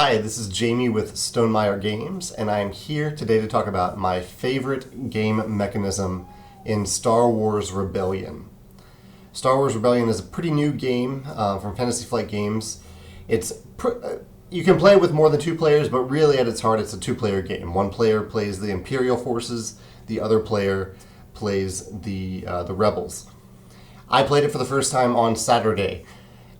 Hi, this is Jamey with Stonemeyer Games, and I am here today to talk about my favorite game mechanism in Star Wars Rebellion. Star Wars Rebellion is a pretty new game from Fantasy Flight Games. You can play with more than two players, but really at its heart it's a two-player game. One player plays the Imperial forces, the other player plays the Rebels. I played it for the first time on Saturday.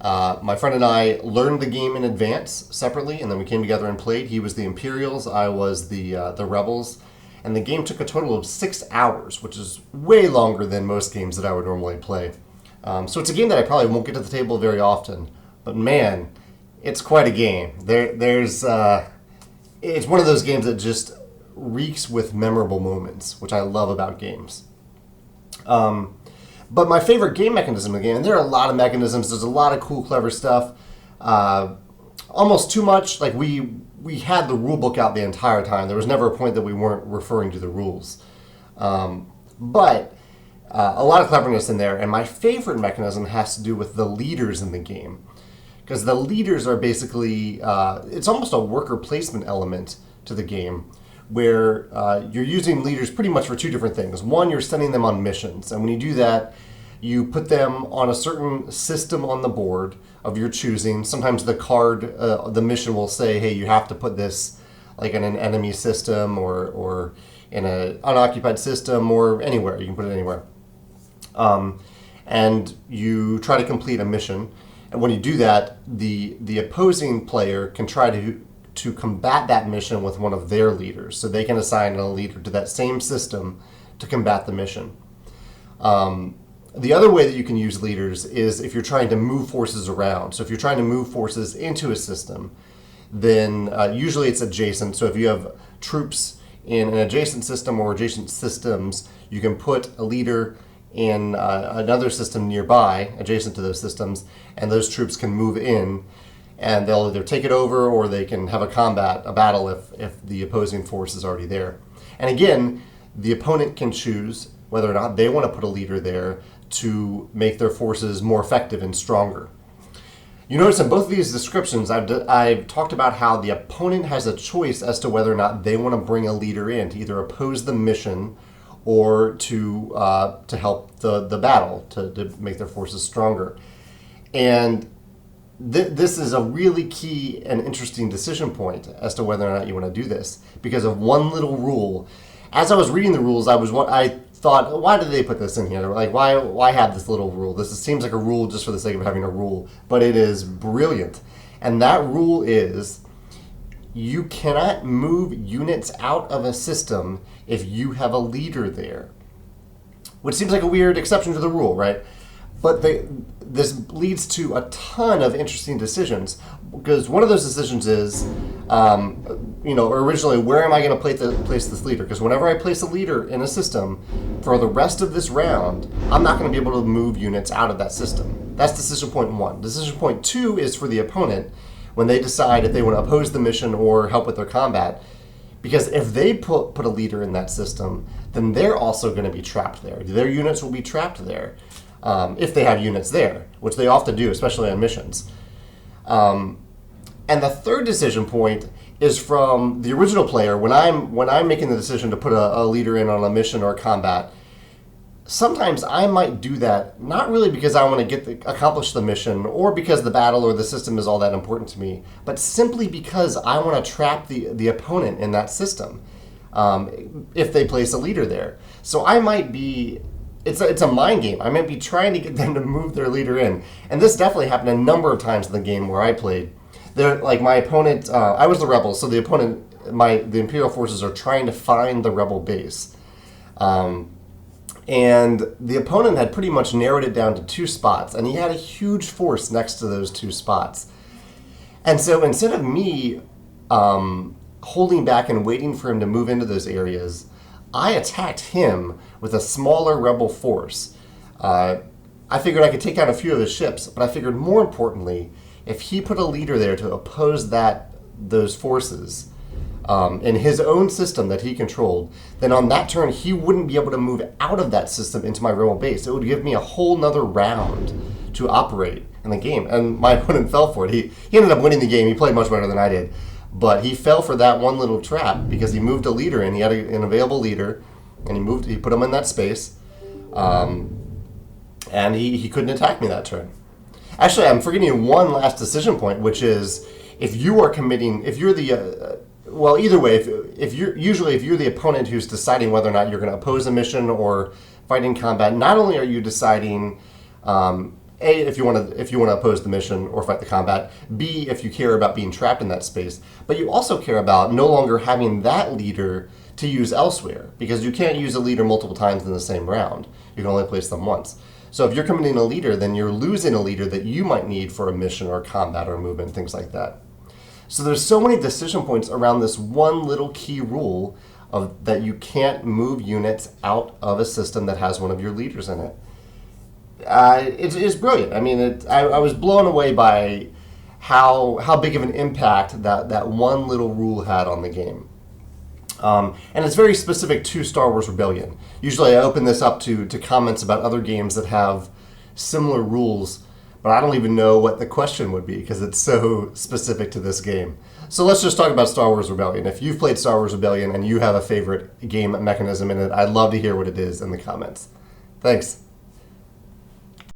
My friend and I learned the game in advance separately, and then we came together and played. He was the Imperials, I was the Rebels, and the game took a total of 6 hours, which is way longer than most games that I would normally play. So it's a game that I probably won't get to the table very often, but man, it's quite a game. It's one of those games that just reeks with memorable moments, which I love about games. But my favorite game mechanism in the game, and there are a lot of mechanisms, there's a lot of cool, clever stuff. Almost too much. Like we had the rule book out the entire time. There was never a point that we weren't referring to the rules. But a lot of cleverness in there. And my favorite mechanism has to do with the leaders in the game. Because the leaders are basically, it's almost a worker placement element to the game, where you're using leaders pretty much for two different things. One, you're sending them on missions, and when you do that, you put them on a certain system on the board of your choosing. Sometimes the card, the mission will say, hey, you have to put this like in an enemy system or in an unoccupied system or anywhere. You can put it anywhere. And you try to complete a mission. And when you do that, the opposing player can try to combat that mission with one of their leaders. So they can assign a leader to that same system to combat the mission. The other way that you can use leaders is if you're trying to move forces around. So if you're trying to move forces into a system, then usually it's adjacent. So if you have troops in an adjacent system or adjacent systems, you can put a leader in another system nearby, adjacent to those systems, and those troops can move in, and they'll either take it over or they can have a battle if the opposing force is already there. And again, the opponent can choose whether or not they want to put a leader there to make their forces more effective and stronger. You notice in both of these descriptions, I've talked about how the opponent has a choice as to whether or not they want to bring a leader in to either oppose the mission or to help the battle, to make their forces stronger. And this is a really key and interesting decision point as to whether or not you want to do this, because of one little rule. As I was reading the rules, I thought, why did they put this in here? Like, why have this little rule? This seems like a rule just for the sake of having a rule, but it is brilliant. And that rule is, you cannot move units out of a system if you have a leader there. Which seems like a weird exception to the rule, right? But this leads to a ton of interesting decisions, because one of those decisions is, originally, where am I going to place this leader? Because whenever I place a leader in a system, for the rest of this round, I'm not going to be able to move units out of that system. That's decision point one. Decision point two is for the opponent, when they decide if they want to oppose the mission or help with their combat. Because if they put a leader in that system, then they're also going to be trapped there. Their units will be trapped there. If they have units there, which they often do, especially on missions. And the third decision point is from the original player. When I'm making the decision to put a leader in on a mission or a combat, sometimes I might do that not really because I want to accomplish the mission or because the battle or the system is all that important to me, but simply because I want to trap the opponent in that system if they place a leader there. So I might be... It's a mind game. I might be trying to get them to move their leader in. And this definitely happened a number of times in the game where I played. My opponent, I was the rebel, so the opponent, the Imperial forces are trying to find the rebel base. And the opponent had pretty much narrowed it down to 2 spots, and he had a huge force next to those 2 spots. And so instead of me holding back and waiting for him to move into those areas, I attacked him with a smaller rebel force. I figured I could take out a few of his ships, but I figured more importantly, if he put a leader there to oppose those forces in his own system that he controlled, then on that turn he wouldn't be able to move out of that system into my rebel base. It would give me a whole nother round to operate. in the game, and my opponent fell for it. He ended up winning the game. He played much better than I did, but he fell for that one little trap because he moved a leader in. He had an available leader, and he put him in that space, and he couldn't attack me that turn. Actually, I'm forgetting one last decision point, which is if you are committing, if you're the well, either way, if you're the opponent who's deciding whether or not you're going to oppose a mission or fight in combat, not only are you deciding if you want to oppose the mission or fight the combat, B, if you care about being trapped in that space, but you also care about no longer having that leader to use elsewhere, because you can't use a leader multiple times in the same round. You can only place them once. So if you're committing a leader, then you're losing a leader that you might need for a mission or combat or movement, things like that. So there's so many decision points around this one little key rule of that you can't move units out of a system that has one of your leaders in it. It's brilliant. I mean, I was blown away by how big of an impact that one little rule had on the game. And it's very specific to Star Wars Rebellion. Usually I open this up to comments about other games that have similar rules, but I don't even know what the question would be because it's so specific to this game. So let's just talk about Star Wars Rebellion. If you've played Star Wars Rebellion and you have a favorite game mechanism in it, I'd love to hear what it is in the comments. Thanks.